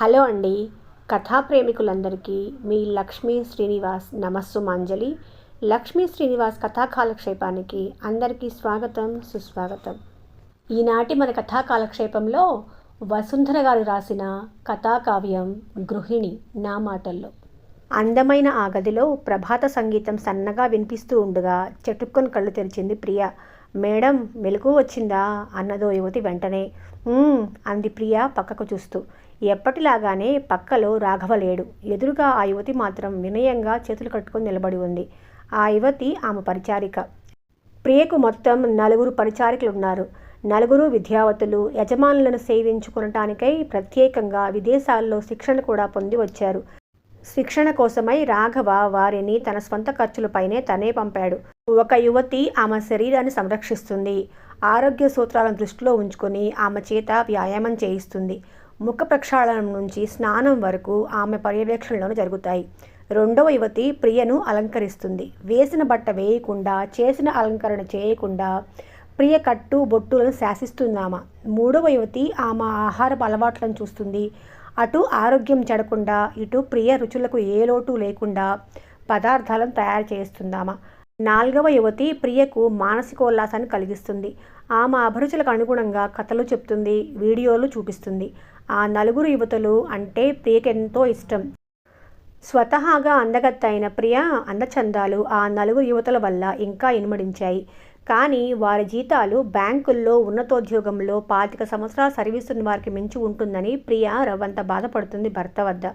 Hello అండి. కథా ప్రేమికులందరికీ మీ లక్ష్మీ శ్రీనివాస్ నమస్సుమాంజలి. లక్ష్మీ శ్రీనివాస్ కథా కాలక్షేపానికి అందరికీ స్వాగతం, సుస్వాగతం. ఈనాటి మన కథా కాలక్షేపంలో వసుంధర గారు రాసిన కథాకావ్యం గృహిణి నా మాటల్లో. అందమైన ఆ గదిలో ప్రభాత సంగీతం సన్నగా వినిపిస్తూ ఉండగా చటుక్కుని కళ్ళు తెరిచింది ప్రియ. మేడం, మెలకువ వచ్చిందా అన్నదో యువతి వెంటనే. అంది ప్రియ పక్కకు చూస్తూ. ఎప్పటిలాగానే పక్కలో రాఘవ లేడు. ఎదురుగా ఆ యువతి మాత్రం వినయంగా చేతులు కట్టుకొని నిలబడి ఉంది. ఆ యువతి ఆమె పరిచారిక. ప్రియకు మొత్తం 4 పరిచారికలున్నారు. 4 విద్యావతులు. యజమానులను సేవించుకునటానికై ప్రత్యేకంగా విదేశాల్లో శిక్షణ కూడా పొంది వచ్చారు. శిక్షణ కోసమై రాఘవ వారిని తన స్వంత ఖర్చులపైనే తనే పంపాడు. ఒక యువతి ఆమె శరీరాన్ని సంరక్షిస్తుంది. ఆరోగ్య సూత్రాలను దృష్టిలో ఉంచుకొని ఆమె చేత వ్యాయామం చేయిస్తుంది. ముఖ ప్రక్షాళనం నుంచి స్నానం వరకు ఆమె పర్యవేక్షణలోనే జరుగుతాయి. 2వ యువతి ప్రియను అలంకరిస్తుంది. వేసిన బట్ట వేయకుండా, చేసిన అలంకరణ చేయకుండా ప్రియ కట్టు బొట్టులను శాసిస్తుందామా. 3వ యువతి ఆమె ఆహారపు అలవాట్లను చూస్తుంది. అటు ఆరోగ్యం చెడకుండా, ఇటు ప్రియ రుచులకు ఏ లోటు లేకుండా పదార్థాలను తయారు చేస్తుందామా. 4వ యువతి ప్రియకు మానసికోల్లాసాన్ని కలిగిస్తుంది. ఆమె అభిరుచులకు అనుగుణంగా కథలు చెప్తుంది, వీడియోలు చూపిస్తుంది. ఆ 4 యువతులు అంటే ప్రియకెంతో ఇష్టం. స్వతహాగా అందగత్తైన ప్రియ అందచందాలు ఆ 4 యువతుల వల్ల ఇంకా ఇనుమడించాయి. కానీ వారి జీతాలు బ్యాంకుల్లో ఉన్నతోద్యోగంలో 25 సంవత్సరాల సర్వీసున్న వారికి మించి ఉంటుందని ప్రియ రవ్వంత బాధపడుతుంది భర్త వద్ద.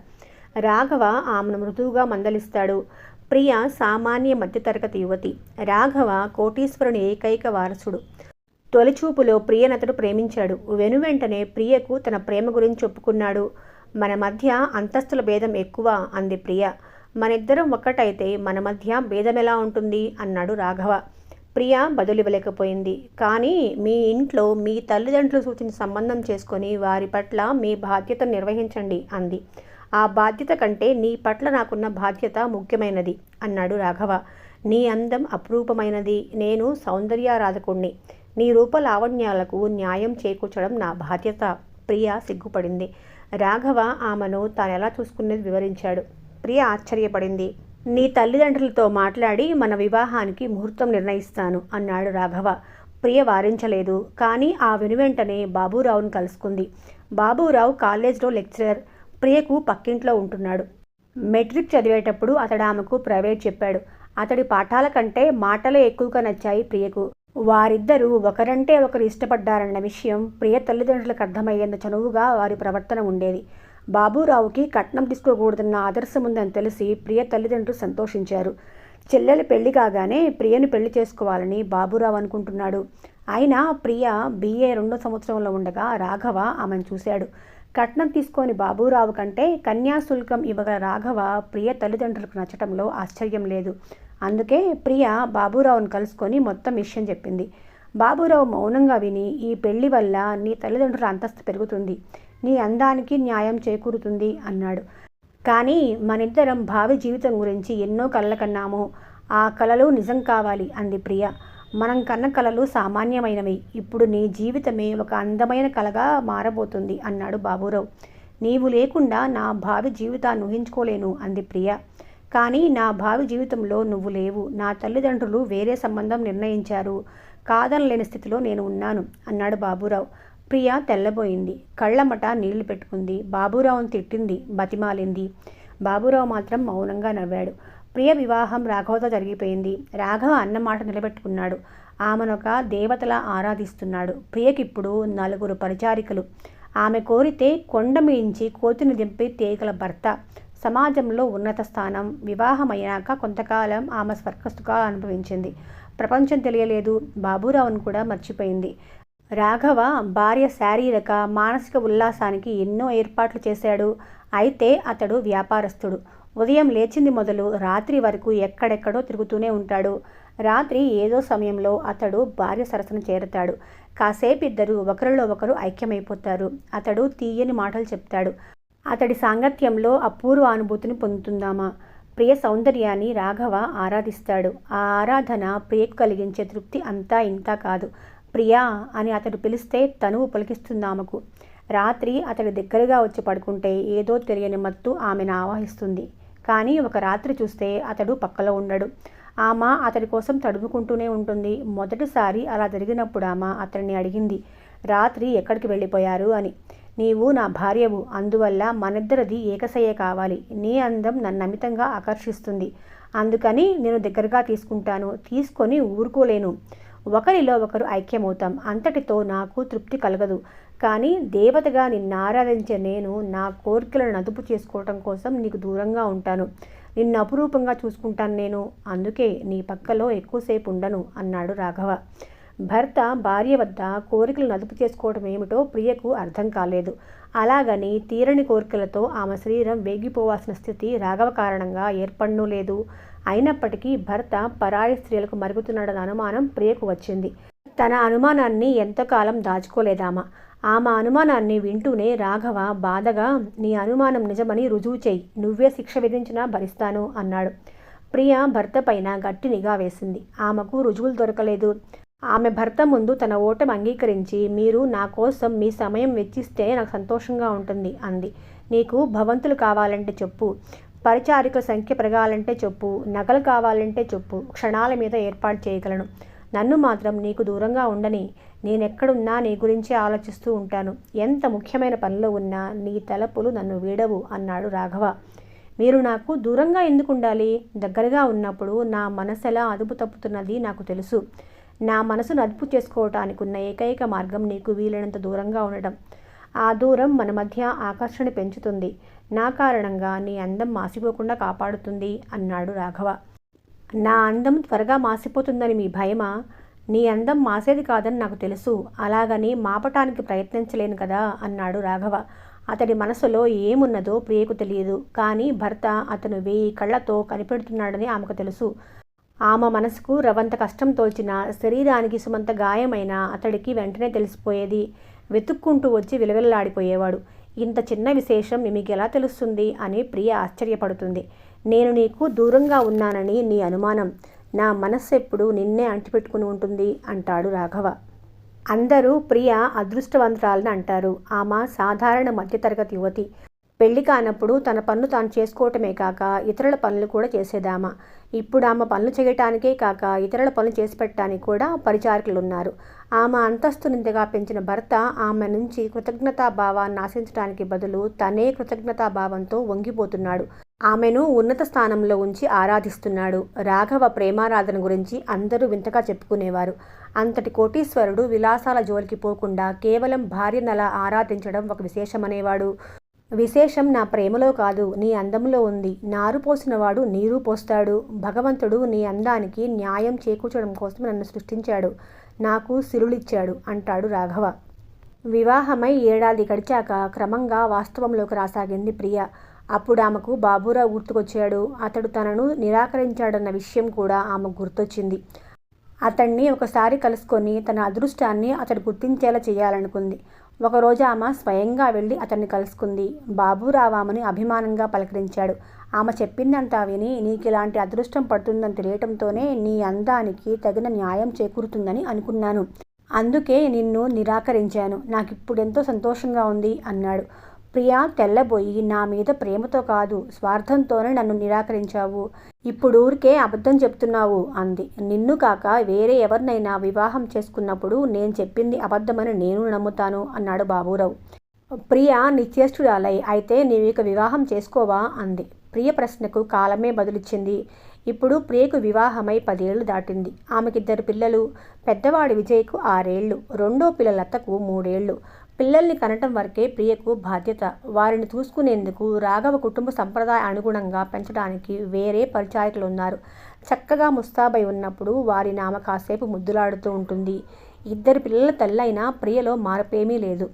రాఘవ ఆమెను మృదువుగా మందలిస్తాడు. ప్రియ సామాన్య మధ్యతరగతి యువతి. రాఘవ కోటీశ్వరుని ఏకైక వారసుడు. తొలిచూపులో ప్రియనతడు ప్రేమించాడు. వెనువెంటనే ప్రియకు తన ప్రేమ గురించి ఒప్పుకున్నాడు. మన మధ్య అంతస్తుల భేదం ఎక్కువ అంది ప్రియ. మనిద్దరం ఒక్కటైతే మన మధ్య భేదమెలా ఉంటుంది అన్నాడు రాఘవ. ప్రియ బదులివ్వలేకపోయింది. కానీ మీ ఇంట్లో మీ తల్లిదండ్రులు సూచించిన సంబంధం చేసుకొని వారి పట్ల మీ బాధ్యతను నిర్వహించండి అంది. ఆ బాధ్యత కంటే నీ పట్ల నాకున్న బాధ్యత ముఖ్యమైనది అన్నాడు రాఘవ. నీ అందం అపురూపమైనది. నేను సౌందర్యారాధకుణ్ణి. నీ రూప లావణ్యాలకు న్యాయం చేకూర్చడం నా బాధ్యత. ప్రియ సిగ్గుపడింది. రాఘవ ఆమెను తానెలా చూసుకునేది వివరించాడు. ప్రియ ఆశ్చర్యపడింది. నీ తల్లిదండ్రులతో మాట్లాడి మన వివాహానికి ముహూర్తం నిర్ణయిస్తాను అన్నాడు రాఘవ. ప్రియ వారించలేదు. కానీ ఆ వెనువెంటనే బాబూరావును కలుసుకుంది. బాబూరావు కాలేజ్లో లెక్చరర్. ప్రియకు పక్కింట్లో ఉంటున్నాడు. మెట్రిక్ చదివేటప్పుడు అతడు ఆమెకు ప్రైవేట్ చెప్పాడు. అతడి పాఠాల కంటే మాటలే ఎక్కువగా నచ్చాయి ప్రియకు. వారిద్దరూ ఒకరంటే ఒకరు ఇష్టపడ్డారన్న విషయం ప్రియ తల్లిదండ్రులకు అర్థమయ్యేంత చనువుగా వారి ప్రవర్తన ఉండేది. బాబూరావుకి కట్నం తీసుకోకూడదన్న ఆదర్శం ఉందని తెలిసి ప్రియ తల్లిదండ్రులు సంతోషించారు. చెల్లెలి పెళ్లి కాగానే ప్రియను పెళ్లి చేసుకోవాలని బాబూరావు అనుకుంటున్నాడు. అయినా ప్రియ BA 2వ సంవత్సరంలో ఉండగా రాఘవ ఆమెను చూశాడు. కట్నం తీసుకొని బాబూరావు కంటే కన్యాశుల్కం ఇవ్వగల రాఘవ ప్రియ తల్లిదండ్రులకు నచ్చటంలో ఆశ్చర్యం లేదు. అందుకే ప్రియ బాబూరావును కలుసుకొని మొత్తం విషయం చెప్పింది. బాబూరావు మౌనంగా విని, ఈ పెళ్లి వల్ల నీ తల్లిదండ్రుల అంతస్తు పెరుగుతుంది, నీ అందానికి న్యాయం చేకూరుతుంది అన్నాడు. కానీ మనిద్దరం భావి జీవితం గురించి ఎన్నో కలలు కన్నాము. ఆ కలలు నిజం కావాలి అంది ప్రియ. మనం కన్న కలలు సామాన్యమైనవి. ఇప్పుడు నీ జీవితమే ఒక అందమైన కలగా మారబోతుంది అన్నాడు బాబూరావు. నీవు లేకుండా నా భావి జీవితాన్ని ఊహించుకోలేను అంది ప్రియ. కానీ నా భావి జీవితంలో నువ్వు లేవు. నా తల్లిదండ్రులు వేరే సంబంధం నిర్ణయించారు. కాదనలేని స్థితిలో నేను ఉన్నాను అన్నాడు బాబూరావు. ప్రియ తెల్లబోయింది. కళ్ళమట నీళ్లు పెట్టుకుంది. బాబూరావును తిట్టింది, బతిమాలింది. బాబూరావు మాత్రం మౌనంగా నవ్వాడు. ప్రియ వివాహం రాఘవతో జరిగిపోయింది. రాఘవ అన్నమాట నిలబెట్టుకున్నాడు. ఆమెనొక దేవతలా ఆరాధిస్తున్నాడు. ప్రియకిప్పుడు 4 పరిచారికలు. ఆమె కోరితే కొండ మించి కోతిని దింపి తేగల భర్త. సమాజంలో ఉన్నత స్థానం. వివాహమయ్యాక కొంతకాలం ఆమె స్వర్గస్థుగా అనుభవించింది. ప్రపంచం తెలియలేదు. బాబూరావును కూడా మర్చిపోయింది. రాఘవ భార్య శారీరక మానసిక ఉల్లాసానికి ఎన్నో ఏర్పాట్లు చేశాడు. అయితే అతడు వ్యాపారస్తుడు. ఉదయం లేచింది మొదలు రాత్రి వరకు ఎక్కడెక్కడో తిరుగుతూనే ఉంటాడు. రాత్రి ఏదో సమయంలో అతడు భార్య సరసన చేరతాడు. కాసేపు ఇద్దరు ఒకరిలో ఒకరు ఐక్యమైపోతారు. అతడు తీయని మాటలు చెప్తాడు. అతడి సాంగత్యంలో అపూర్వ అనుభూతిని పొందుతుందామా. ప్రియ సౌందర్యాన్ని రాఘవ ఆరాధిస్తాడు. ఆ ఆరాధన ప్రియకు కలిగించే తృప్తి అంతా ఇంతా కాదు. ప్రియా అని అతడు పిలిస్తే తనువు పులకిస్తుందామకు. రాత్రి అతడి దగ్గరగా వచ్చి పడుకుంటే ఏదో తెలియని మత్తు ఆమెను ఆవహిస్తుంది. కానీ ఒక రాత్రి చూస్తే అతడు పక్కలో ఉండడు. ఆమె అతడి కోసం తడుముకుంటూనే ఉంటుంది. మొదటిసారి అలా జరిగినప్పుడు ఆమె అతడిని అడిగింది, రాత్రి ఎక్కడికి వెళ్ళిపోయారు అని. నీవు నా భార్యవు, అందువల్ల మనిద్దరిది ఏకశయ్య కావాలి. నీ అందం నన్ను అమితంగా ఆకర్షిస్తుంది. అందుకని నేను దగ్గరగా తీసుకుంటాను, తీసుకొని ఊరుకోలేను. ఒకరిలో ఒకరు ఐక్యమవుతాం, అంతటితో నాకు తృప్తి కలగదు. కానీ దేవతగా నిన్ను ఆరాధించే నేను నా కోరికలను అదుపు చేసుకోవటం కోసం నీకు దూరంగా ఉంటాను. నిన్ను అపురూపంగా చూసుకుంటాను నేను. అందుకే నీ పక్కలో ఎక్కువసేపు ఉండను అన్నాడు రాఘవ. భర్త భార్య వద్ద కోరికలను అదుపు చేసుకోవడం ఏమిటో ప్రియకు అర్థం కాలేదు. అలాగని తీరని కోరికలతో ఆమె శరీరం వేగిపోవాల్సిన స్థితి రాఘవ కారణంగా ఏర్పడనూ లేదు. అయినప్పటికీ భర్త పరాయి స్త్రీలకు మరుగుతున్నాడన్న అనుమానం ప్రియకు వచ్చింది. తన అనుమానాన్ని ఎంతకాలం దాచుకోలేదామా. ఆమె అనుమానాన్ని వింటూనే రాఘవ బాధగా, నీ అనుమానం నిజమని రుజువు చెయ్యి, నువ్వే శిక్ష విధించినా భరిస్తాను అన్నాడు. ప్రియ భర్త పైన గట్టి నిఘా వేసింది. ఆమెకు రుజువులు దొరకలేదు. ఆమె భర్త ముందు తన ఓటమి అంగీకరించి, మీరు నా కోసం మీ సమయం వెచ్చిస్తే నాకు సంతోషంగా ఉంటుంది అంది. నీకు భవంతులు కావాలంటే చెప్పు, పరిచారికుల సంఖ్య పెరగాలంటే చెప్పు, నగలు కావాలంటే చెప్పు, క్షణాల మీద ఏర్పాటు చేయగలను. నన్ను మాత్రం నీకు దూరంగా ఉండని. నేనెక్కడున్నా నీ గురించే ఆలోచిస్తూ ఉంటాను. ఎంత ముఖ్యమైన పనిలో ఉన్నా నీ తలపులు నన్ను వీడవు అన్నాడు రాఘవ. మీరు నాకు దూరంగా ఎందుకు ఉండాలి? దగ్గరగా ఉన్నప్పుడు నా మనసెలా అదుపు తప్పుతున్నది నాకు తెలుసు. నా మనసును అదుపు చేసుకోవటానికి ఉన్న ఏకైక మార్గం నీకు వీలైనంత దూరంగా ఉండటం. ఆ దూరం మన మధ్య ఆకర్షణ పెంచుతుంది. నా కారణంగా నీ అందం మాసిపోకుండా కాపాడుతుంది అన్నాడు రాఘవ. నా అందం త్వరగా మాసిపోతుందని మీ భయమా? నీ అందం మాసేది కాదని నాకు తెలుసు. అలాగని మాపటానికి ప్రయత్నించలేను కదా అన్నాడు రాఘవ. అతడి మనసులో ఏమున్నదో ప్రియకు తెలియదు. కానీ భర్త అతను 1000 కళ్ళతో కనిపెడుతున్నాడని ఆమెకు తెలుసు. ఆమె మనసుకు రవంత కష్టం తోచిన, శరీరానికి సుమంత గాయమైన అతడికి వెంటనే తెలిసిపోయేది. వెతుక్కుంటూ వచ్చి విలవిల్లాడిపోయేవాడు. ఇంత చిన్న విశేషం మీకు ఎలా తెలుస్తుంది అని ప్రియ ఆశ్చర్యపడుతుంది. నేను నీకు దూరంగా ఉన్నానని నీ అనుమానం. నా మనస్సు ఎప్పుడు నిన్నే అంటిపెట్టుకుని ఉంటుంది అంటాడు రాఘవ. అందరూ ప్రియ అదృష్టవంతురాలని అంటారు. ఆమె సాధారణ మధ్యతరగతి యువతి. పెళ్లి కానప్పుడు తన పనులు తాను చేసుకోవటమే కాక ఇతరుల పనులు కూడా చేసేదామా. ఇప్పుడు ఆమె పనులు చేయటానికే కాక ఇతరుల పనులు చేసి పెట్టడానికి కూడా పరిచారకులు ఉన్నారు. ఆమె అంతస్తునింతగా పెంచిన భర్త ఆమె నుంచి కృతజ్ఞతాభావాన్ని ఆశించడానికి బదులు తనే కృతజ్ఞతాభావంతో వంగిపోతున్నాడు. ఆమెను ఉన్నత స్థానంలో ఉంచి ఆరాధిస్తున్నాడు. రాఘవ ప్రేమారాధన గురించి అందరూ వింతగా చెప్పుకునేవారు. అంతటి కోటీశ్వరుడు విలాసాల జోలికి పోకుండా కేవలం భార్యనలా ఆరాధించడం ఒక విశేషమనేవాడు. విశేషం నా ప్రేమలో కాదు, నీ అందంలో ఉంది. నారు పోసినవాడు నీరు పోస్తాడు. భగవంతుడు నీ అందానికి న్యాయం చేకూర్చడం కోసం నన్ను సృష్టించాడు. నాకు సిరులిచ్చాడు అంటాడు రాఘవ. వివాహమై 1 ఏడాది గడిచాక క్రమంగా వాస్తవంలోకి రాసాగింది ప్రియ. అప్పుడు ఆమెకు బాబూరావు గుర్తుకొచ్చాడు. అతడు తనను నిరాకరించాడన్న విషయం కూడా ఆమెకు గుర్తొచ్చింది. అతన్ని ఒకసారి కలుసుకొని తన అదృష్టాన్ని అతడు గుర్తించేలా చేయాలనుకుంది. ఒకరోజు ఆమె స్వయంగా వెళ్ళి అతన్ని కలుసుకుంది. బాబూరావు ఆమెని అభిమానంగా పలకరించాడు. ఆమె చెప్పిందంతా విని, నీకు ఇలాంటి అదృష్టం పడుతుందని తెలియటంతోనే నీ అందానికి తగిన న్యాయం చేకూరుతుందని అనుకున్నాను. అందుకే నిన్ను నిరాకరించాను. నాకిప్పుడెంతో సంతోషంగా ఉంది అన్నాడు. ప్రియా తెల్లబోయి, నా మీద ప్రేమతో కాదు స్వార్థంతోనే నన్ను నిరాకరించావు. ఇప్పుడు ఊరికే అబద్ధం చెప్తున్నావు అంది. నిన్ను కాక వేరే ఎవరినైనా వివాహం చేసుకున్నప్పుడు నేను చెప్పింది అబద్ధమని నేను నమ్ముతాను అన్నాడు బాబూరావు. ప్రియ నిశ్చేష్టురాలై, అయితే నీవు ఇక వివాహం చేసుకోవా అంది. ప్రియ ప్రశ్నకు కాలమే బదులిచ్చింది. ఇప్పుడు ప్రియకు వివాహమై 10 ఏళ్లు దాటింది. ఆమెకి 2 పిల్లలు. పెద్దవాడి విజయ్కు 6 ఏళ్లు, రెండో పిల్ల లతకు 3 ఏళ్లు. పిల్లల్ని కనటం వరకే ప్రియకు బాధ్యత. వారిని చూసుకునేందుకు రాఘవ కుటుంబ సంప్రదాయ అనుగుణంగా పెంచడానికి వేరే పరిచారకులు ఉన్నారు. చక్కగా ముస్తాబై ఉన్నప్పుడు వారిని ఆమె కాసేపు ముద్దులాడుతూ ఉంటుంది. 2 పిల్లల తల్లైనా ప్రియలో మార్పేమీ లేదు.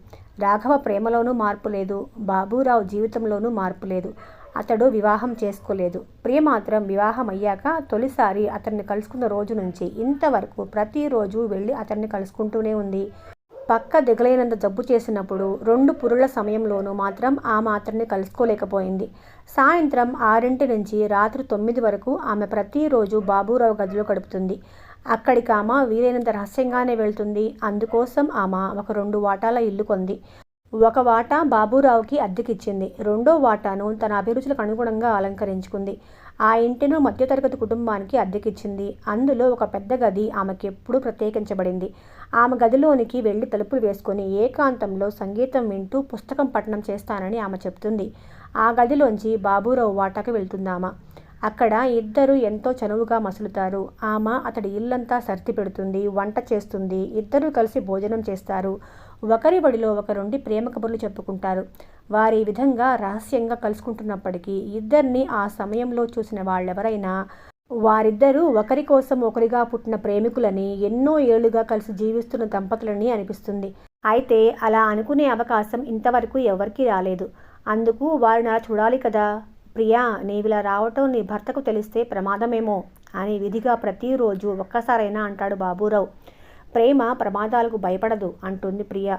రాఘవ ప్రేమలోనూ మార్పు లేదు. బాబూరావు జీవితంలోనూ మార్పు లేదు. అతడు వివాహం చేసుకోలేదు. ప్రియ మాత్రం వివాహం అయ్యాక తొలిసారి అతన్ని కలుసుకున్న రోజు నుంచి ఇంతవరకు ప్రతిరోజు వెళ్ళి అతన్ని కలుసుకుంటూనే ఉంది. పక్క దిగలేనంత జబ్బు చేసినప్పుడు 2 పురుల సమయంలోనూ మాత్రం ఆమె అతన్ని కలుసుకోలేకపోయింది. సాయంత్రం 6 నుంచి రాత్రి 9 వరకు ఆమె ప్రతిరోజు బాబూరావు గదిలో గడుపుతుంది. అక్కడికి ఆమె వీలైనంత రహస్యంగానే వెళ్తుంది. అందుకోసం ఆమె ఒక 2 వాటాల ఇల్లు కొంది. ఒక వాటా బాబూరావుకి అద్దెకిచ్చింది. రెండో వాటాను తన అభిరుచులకు అనుగుణంగా అలంకరించుకుంది. ఆ ఇంటిను మధ్యతరగతి కుటుంబానికి అద్దెకిచ్చింది. అందులో ఒక పెద్ద గది ఆమెకెప్పుడూ ప్రత్యేకించబడింది. ఆమె గదిలోనికి వెళ్ళి తలుపులు వేసుకొని ఏకాంతంలో సంగీతం వింటూ పుస్తకం పఠనం చేస్తానని ఆమె చెప్తుంది. ఆ గదిలోంచి బాబూరావు వాటాకు వెళ్తుందామె. అక్కడ ఇద్దరు ఎంతో చనువుగా మసులుతారు. ఆమె అతడి ఇల్లంతా సర్ది పెడుతుంది, వంట చేస్తుంది. ఇద్దరూ కలిసి భోజనం చేస్తారు. ఒకరి బడిలో ఒకరుండి ప్రేమ కబుర్లు చెప్పుకుంటారు. వారి విధంగా రహస్యంగా కలుసుకుంటున్నప్పటికీ ఇద్దరిని ఆ సమయంలో చూసిన వాళ్ళెవరైనా వారిద్దరూ ఒకరి కోసం ఒకరిగా పుట్టిన ప్రేమికులని, ఎన్నో ఏళ్లుగా కలిసి జీవిస్తున్న దంపతులని అనిపిస్తుంది. అయితే అలా అనుకునే అవకాశం ఇంతవరకు ఎవరికీ రాలేదు. అందుకు వారిని అలా చూడాలి కదా. ప్రియా, నీవిలా రావటం నీ భర్తకు తెలిస్తే ప్రమాదమేమో అని విధిగా ప్రతిరోజు ఒక్కసారైనా అంటాడు బాబూరావు. ప్రేమ ప్రమాదాలకు భయపడదు అంటుంది ప్రియ.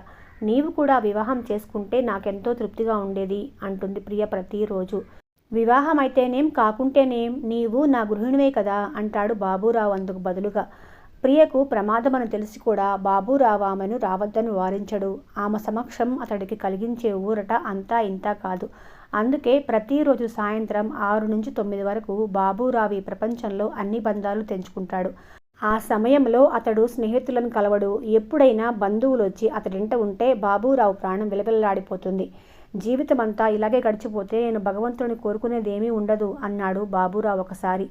నీవు కూడా వివాహం చేసుకుంటే నాకెంతో తృప్తిగా ఉండేది అంటుంది ప్రియ ప్రతిరోజు. వివాహం అయితేనేం కాకుంటేనేం, నీవు నా గృహిణివే కదా అంటాడు బాబూరావు అందుకు బదులుగా. ప్రియకు ప్రమాదమని తెలిసి కూడా బాబూరావు ఆమెను రావద్దని వారించడు. ఆమె సమక్షం అతడికి కలిగించే ఊరట అంతా ఇంతా కాదు. అందుకే ప్రతిరోజు సాయంత్రం 6 నుంచి 9 వరకు బాబూరావు ఈ ప్రపంచంలో అన్ని బంధాలు తెంచుకుంటాడు. ఆ సమయంలో అతడు స్నేహితులను కలవడు. ఎప్పుడైనా బంధువులు వచ్చి అతడింట ఉంటే బాబూరావు ప్రాణం విలవిల్లాడిపోతుంది. జీవితమంతా ఇలాగే గడిచిపోతే నేను భగవంతుడిని కోరుకునేదేమీ ఉండదు అన్నాడు బాబూరావు ఒకసారి.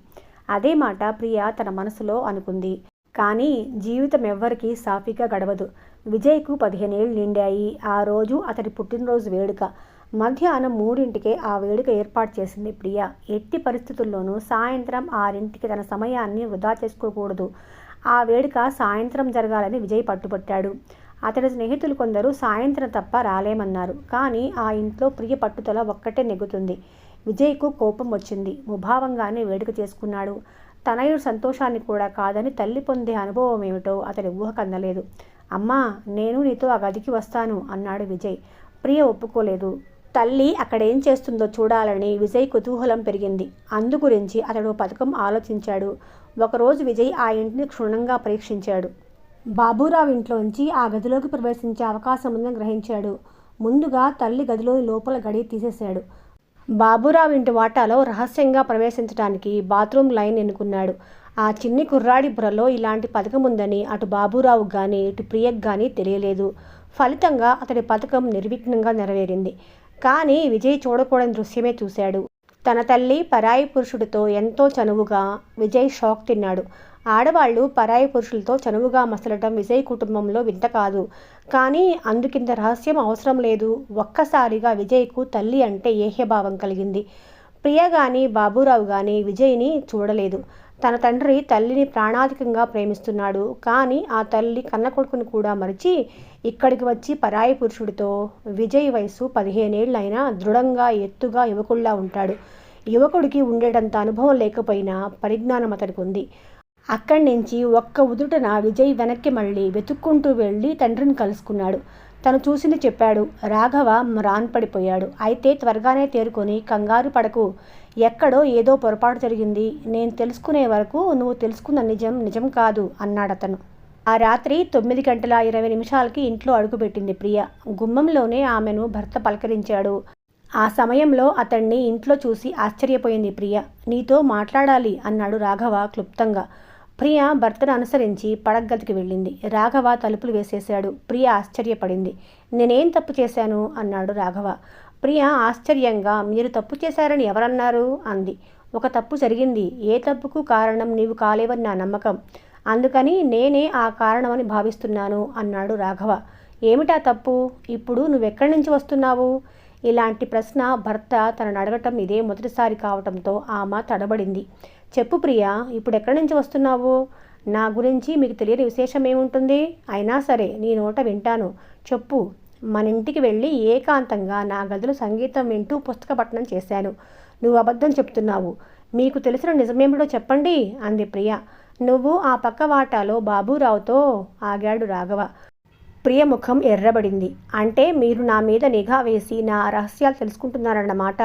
అదే మాట ప్రియ తన మనసులో అనుకుంది. కానీ జీవితం ఎవ్వరికీ సాఫీగా గడవదు. విజయ్కు 15 ఏళ్ళు నిండాయి. ఆ రోజు అతడి పుట్టినరోజు వేడుక. మధ్యాహ్నం 3ంటికే ఆ వేడుక ఏర్పాటు చేసింది ప్రియ. ఎట్టి పరిస్థితుల్లోనూ సాయంత్రం 6ంటికి తన సమయాన్ని వృధా చేసుకోకూడదు. ఆ వేడుక సాయంత్రం జరగాలని విజయ్ పట్టుబట్టాడు. అతడి స్నేహితులు కొందరు సాయంత్రం తప్ప రాలేమన్నారు. కానీ ఆ ఇంట్లో ప్రియ పట్టుదల ఒక్కటే నెగ్గుతుంది. విజయ్కు కోపం వచ్చింది. ముభావంగానే వేడుక చేసుకున్నాడు. తనయుడు సంతోషాన్ని కూడా కాదని తల్లి పొందే అనుభవం ఏమిటో అతడి ఊహకందలేదు. అమ్మా, నేను నీతో ఆ గదికి వస్తాను అన్నాడు విజయ్. ప్రియ ఒప్పుకోలేదు. తల్లి అక్కడేం చేస్తుందో చూడాలని విజయ్ కుతూహలం పెరిగింది. అందు గురించి అతడు పథకం ఆలోచించాడు. ఒకరోజు విజయ్ ఆ ఇంటిని క్షుణ్ణంగా పరీక్షించాడు. బాబూరావు ఇంట్లోంచి ఆ గదిలోకి ప్రవేశించే అవకాశం ఉందని గ్రహించాడు. ముందుగా తల్లి గదిలోని లోపల గడియ తీసేశాడు. బాబూరావు ఇంటి వాటాలో రహస్యంగా ప్రవేశించడానికి బాత్రూమ్ లైన్ ఎన్నుకున్నాడు. ఆ చిన్ని కుర్రాడి బుర్రలో ఇలాంటి పథకం ఉందని అటు బాబూరావుకు కానీ ఇటు ప్రియకు కానీ తెలియలేదు. ఫలితంగా అతడి పథకం నిర్విఘ్నంగా నెరవేరింది. కానీ విజయ్ చూడకూడని దృశ్యమే చూశాడు. తన తల్లి పరాయి పురుషుడితో ఎంతో చనువుగా. విజయ్ షాక్ తిన్నాడు. ఆడవాళ్లు పరాయి పురుషులతో చనువుగా మసలటం విజయ్ కుటుంబంలో వింత కాదు. కానీ అందుకింత రహస్యం అవసరం లేదు. ఒక్కసారిగా విజయ్కు తల్లి అంటే ఏహ్యభావం కలిగింది. ప్రియ గాని బాబూరావు గాని విజయ్ని చూడలేదు. తన తండ్రి తల్లిని ప్రాణాధికంగా ప్రేమిస్తున్నాడు. కానీ ఆ తల్లి కన్న కొడుకుని కూడా మరిచి ఇక్కడికి వచ్చి పరాయి పురుషుడితో. విజయ్ వయసు 15 ఏళ్ళైనా దృఢంగా ఎత్తుగా యువకుల్లా ఉంటాడు. యువకుడికి ఉండేటంత అనుభవం లేకపోయినా పరిజ్ఞానం అతడికి ఉంది. అక్కడి నుంచి ఒక్క ఉదుటన విజయ్ వెనక్కి మళ్ళీ వెతుక్కుంటూ వెళ్ళి తండ్రిని కలుసుకున్నాడు. తను చూసింది చెప్పాడు. రాఘవ రాన్పడిపోయాడు. అయితే త్వరగానే తేరుకొని కంగారు పడకు. ఎక్కడో ఏదో పొరపాటు జరిగింది. నేను తెలుసుకునే వరకు నువ్వు తెలుసుకున్న నిజం నిజం కాదు అన్నాడతను. ఆ రాత్రి 9:20 ఇంట్లో అడుగుపెట్టింది ప్రియ. గుమ్మంలోనే ఆమెను భర్త పలకరించాడు. ఆ సమయంలో అతన్ని ఇంట్లో చూసి ఆశ్చర్యపోయింది ప్రియ. నీతో మాట్లాడాలి అన్నాడు రాఘవ క్లుప్తంగా. ప్రియ భర్తను అనుసరించి పడగ్గదికి వెళ్ళింది. రాఘవ తలుపులు వేసేశాడు. ప్రియ ఆశ్చర్యపడింది. నేనేం తప్పు చేశాను అన్నాడు రాఘవ. ప్రియ ఆశ్చర్యంగా, మీరు తప్పు చేశారని ఎవరన్నారు అంది. ఒక తప్పు జరిగింది. ఏ తప్పుకు కారణం నీవు కాలేవని నా నమ్మకం. అందుకని నేనే ఆ కారణమని భావిస్తున్నాను అన్నాడు రాఘవ. ఏమిటా తప్పు? ఇప్పుడు నువ్వెక్కడి నుంచి వస్తున్నావు? ఇలాంటి ప్రశ్న భర్త తనను అడగటం ఇదే మొదటిసారి కావటంతో ఆమె తడబడింది. చెప్పు ప్రియా, ఇప్పుడు ఎక్కడి నుంచి వస్తున్నావు? నా గురించి మీకు తెలియని విశేషం ఏముంటుంది? అయినా సరే నీ నోట వింటాను. చెప్పు. మన ఇంటికి వెళ్ళి ఏకాంతంగా నా గదిలో సంగీతం వింటూ పుస్తక పఠనం చేశాను. నువ్వు అబద్ధం చెప్తున్నావు. మీకు తెలిసిన నిజమేమిటో చెప్పండి అంది ప్రియ. నువ్వు ఆ పక్క వాటాలో బాబూరావుతో ఆగాడు రాఘవ. ప్రియ ముఖం ఎర్రబడింది. అంటే మీరు నా మీద నిఘా వేసి నా రహస్యాలు తెలుసుకుంటున్నారన్నమాట.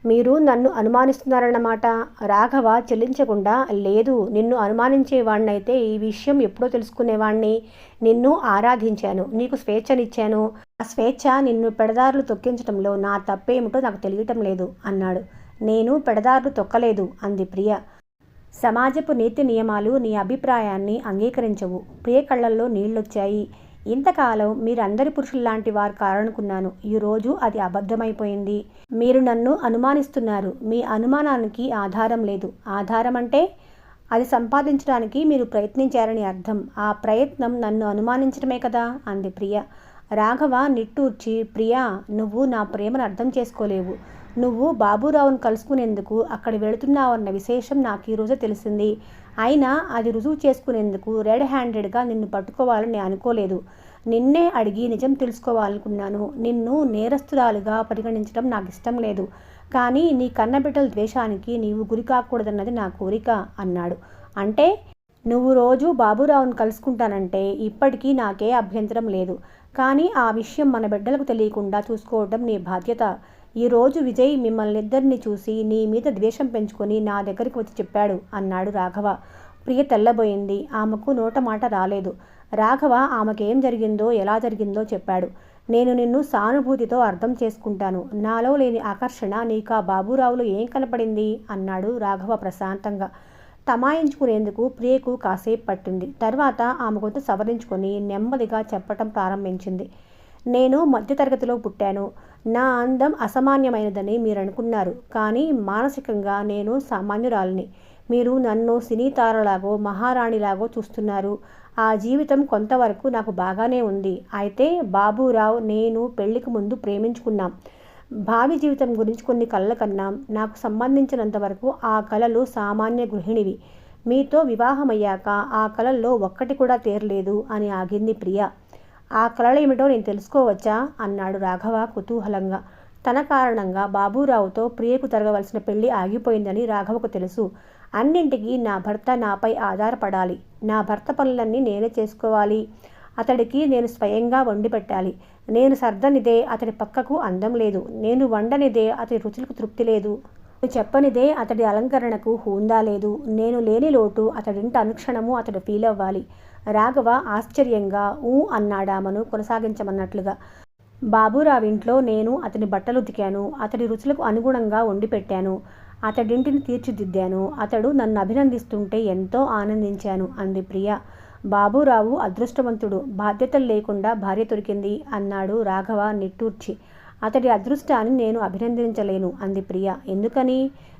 మీరు నన్ను అనుమానిస్తున్నారన్నమాట. రాఘవ చెల్లించకుండా, లేదు, నిన్ను అనుమానించేవాణ్ణైతే ఈ విషయం ఎప్పుడో తెలుసుకునేవాణ్ణి. నిన్ను ఆరాధించాను, నీకు స్వేచ్ఛనిచ్చాను. ఆ స్వేచ్ఛ నిన్ను పెడదారులు తొక్కించడంలో నా తప్పేమిటో నాకు తెలియటం లేదు అన్నాడు. నేను పెడదారులు తొక్కలేదు అంది ప్రియ. సమాజపు నీతి నియమాలు నీ అభిప్రాయాన్ని అంగీకరించవు. ప్రియ కళ్ళల్లో నీళ్లొచ్చాయి. ఇంతకాలం మీరందరి పురుషుల్లాంటి వారు కారనుకున్నాను. ఈరోజు అది అబద్ధమైపోయింది. మీరు నన్ను అనుమానిస్తున్నారు. మీ అనుమానానికి ఆధారం లేదు. ఆధారం అంటే అది సంపాదించడానికి మీరు ప్రయత్నించారని అర్థం. ఆ ప్రయత్నం నన్ను అనుమానించడమే కదా అంది ప్రియ. రాఘవ నిట్టూర్చి, ప్రియా, నువ్వు నా ప్రేమను అర్థం చేసుకోలేవు. నువ్వు బాబురావును కలుసుకునేందుకు అక్కడ వెళుతున్నావన్న విశేషం నాకు ఈరోజే తెలిసింది. అయినా అది రుజువు చేసుకునేందుకు రెడ్ హ్యాండెడ్గా నిన్ను పట్టుకోవాలని అనుకోలేదు. నిన్నే అడిగి నిజం తెలుసుకోవాలనుకున్నాను. నిన్ను నేరస్తురాలుగా పరిగణించడం నాకు ఇష్టం లేదు. కానీ నీ కన్నబిడ్డల ద్వేషానికి నీవు గురి కాకూడదన్నది నా కోరిక అన్నాడు. అంటే నువ్వు రోజు బాబురావును కలుసుకుంటానంటే ఇప్పటికీ నాకే అభ్యంతరం లేదు. కానీ ఆ విషయం మన బిడ్డలకు తెలియకుండా చూసుకోవడం నీ బాధ్యత. ఈరోజు విజయ్ మిమ్మల్ని ఇద్దరిని చూసి నీ మీద ద్వేషం పెంచుకొని నా దగ్గరికి వచ్చి చెప్పాడు అన్నాడు రాఘవ. ప్రియ తెల్లబోయింది. ఆమెకు నోట మాట రాలేదు. రాఘవ ఆమెకేం జరిగిందో ఎలా జరిగిందో చెప్పాడు. నేను నిన్ను సానుభూతితో అర్థం చేసుకుంటాను. నాలో లేని ఆకర్షణ నీకు ఆ బాబురావులో ఏం కనపడింది అన్నాడు రాఘవ ప్రశాంతంగా. తమాయించుకునేందుకు ప్రియకు కాసేపు పట్టింది. తర్వాత ఆమె గొంతు సవరించుకొని నెమ్మదిగా చెప్పటం ప్రారంభించింది. నేను మధ్యతరగతిలో పుట్టాను. నా అందం అసామాన్యమైనదని మీరు అనుకున్నారు. కానీ మానసికంగా నేను సామాన్యురాలిని. మీరు నన్ను సినీ తారలాగో మహారాణిలాగో చూస్తున్నారు. ఆ జీవితం కొంతవరకు నాకు బాగానే ఉంది. అయితే బాబురావు నేను పెళ్లికి ముందు ప్రేమించుకున్నాం. భావి జీవితం గురించి కొన్ని కలలు కన్నాం. నాకు సంబంధించినంతవరకు ఆ కలలు సామాన్య గృహిణివి. మీతో వివాహమయ్యాక ఆ కలల్లో ఒక్కటి కూడా తీరలేదు అని ఆగింది ప్రియ. ఆ కలలు ఏమిటో నేను తెలుసుకోవచ్చా అన్నాడు రాఘవ కుతూహలంగా. తన కారణంగా బాబురావుతో ప్రియకు జరగవలసిన పెళ్లి ఆగిపోయిందని రాఘవకు తెలుసు. అన్నింటికీ నా భర్త నాపై ఆధారపడాలి. నా భర్త పనులన్నీ నేనే చేసుకోవాలి. అతడికి నేను స్వయంగా వండి పెట్టాలి. నేను సర్దనిదే అతడి పక్కకు అందం లేదు. నేను వండనిదే అతడి రుచులకు తృప్తి లేదు. నేను చెప్పనిదే అతడి అలంకరణకు హూందా లేదు. నేను లేని లోటు అతడింట అనుక్షణము అతడు ఫీల్ అవ్వాలి. రాఘవ ఆశ్చర్యంగా అన్నాడామను కొనసాగించమన్నట్లుగా. బాబురావు ఇంట్లో నేను అతని బట్టలు ఉతికాను. అతడి రుచులకు అనుగుణంగా వండి పెట్టాను. అతడింటిని తీర్చిదిద్దాను. అతడు నన్ను అభినందిస్తుంటే ఎంతో ఆనందించాను అంది ప్రియ. బాబురావు అదృష్టవంతుడు. బాధ్యతలు లేకుండా భార్య దొరికింది అన్నాడు రాఘవ నిట్టూర్చి. అతడి అదృష్టాన్ని నేను అభినందించలేను అంది ప్రియ. ఎందుకని?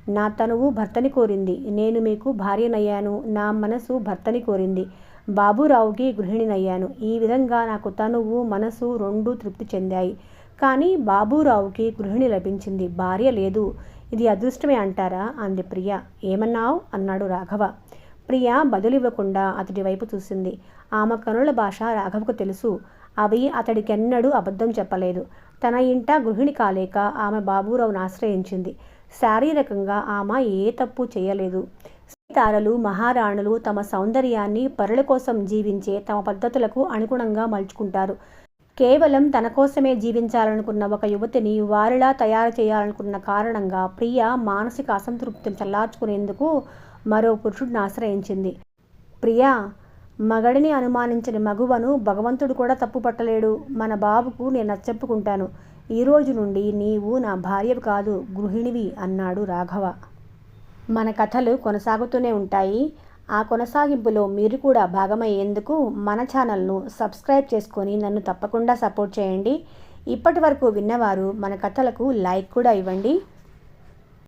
నా తనువు భర్తని కోరింది. నేను మీకు భార్యనయ్యాను. నా మనసు భర్తని కోరింది. బాబురావుకి గృహిణినయ్యాను. ఈ విధంగా నాకు తనువు మనసు రెండూ తృప్తి చెందాయి. కానీ బాబురావుకి గృహిణి లభించింది, భార్య లేదు. ఇది అదృష్టమే అంటారా అంది ప్రియ. ఏమన్నావు అన్నాడు రాఘవ. ప్రియ బదులివ్వకుండా అతడి వైపు చూసింది. ఆమె కనుల భాష రాఘవకు తెలుసు. అవి అతడికెన్నడూ అబద్ధం చెప్పలేదు. తన ఇంట గృహిణి కాలేక ఆమె బాబురావును ఆశ్రయించింది. శారీరకంగా ఆమె ఏ తప్పు చేయలేదు. తారలు మహారాణులు తమ సౌందర్యాన్ని పరుల కోసం జీవించే తమ పద్ధతులకు అనుగుణంగా మలుచుకుంటారు. కేవలం తన కోసమే జీవించాలనుకున్న ఒక యువతిని వారిలా తయారు చేయాలనుకున్న కారణంగా ప్రియ మానసిక అసంతృప్తిని చల్లార్చుకునేందుకు మరో పురుషుడిని ఆశ్రయించింది. ప్రియా, మగడిని అనుమానించిన మగువను భగవంతుడు కూడా తప్పు పట్టలేడు. మన బాబుకు నేను నచ్చెప్పుకుంటాను. ఈ రోజు నుండి నీవు నా భార్యవి కాదు, గృహిణివి అన్నాడు రాఘవ. మన కథలు కొనసాగుతూనే ఉంటాయి. ఆ కొనసాగింపులో మీరు కూడా భాగమయ్యేందుకు మన ఛానల్ను సబ్స్క్రైబ్ చేసుకొని నన్ను తప్పకుండా సపోర్ట్ చేయండి. ఇప్పటి వరకు విన్నవారు మన కథలకు లైక్ కూడా ఇవ్వండి.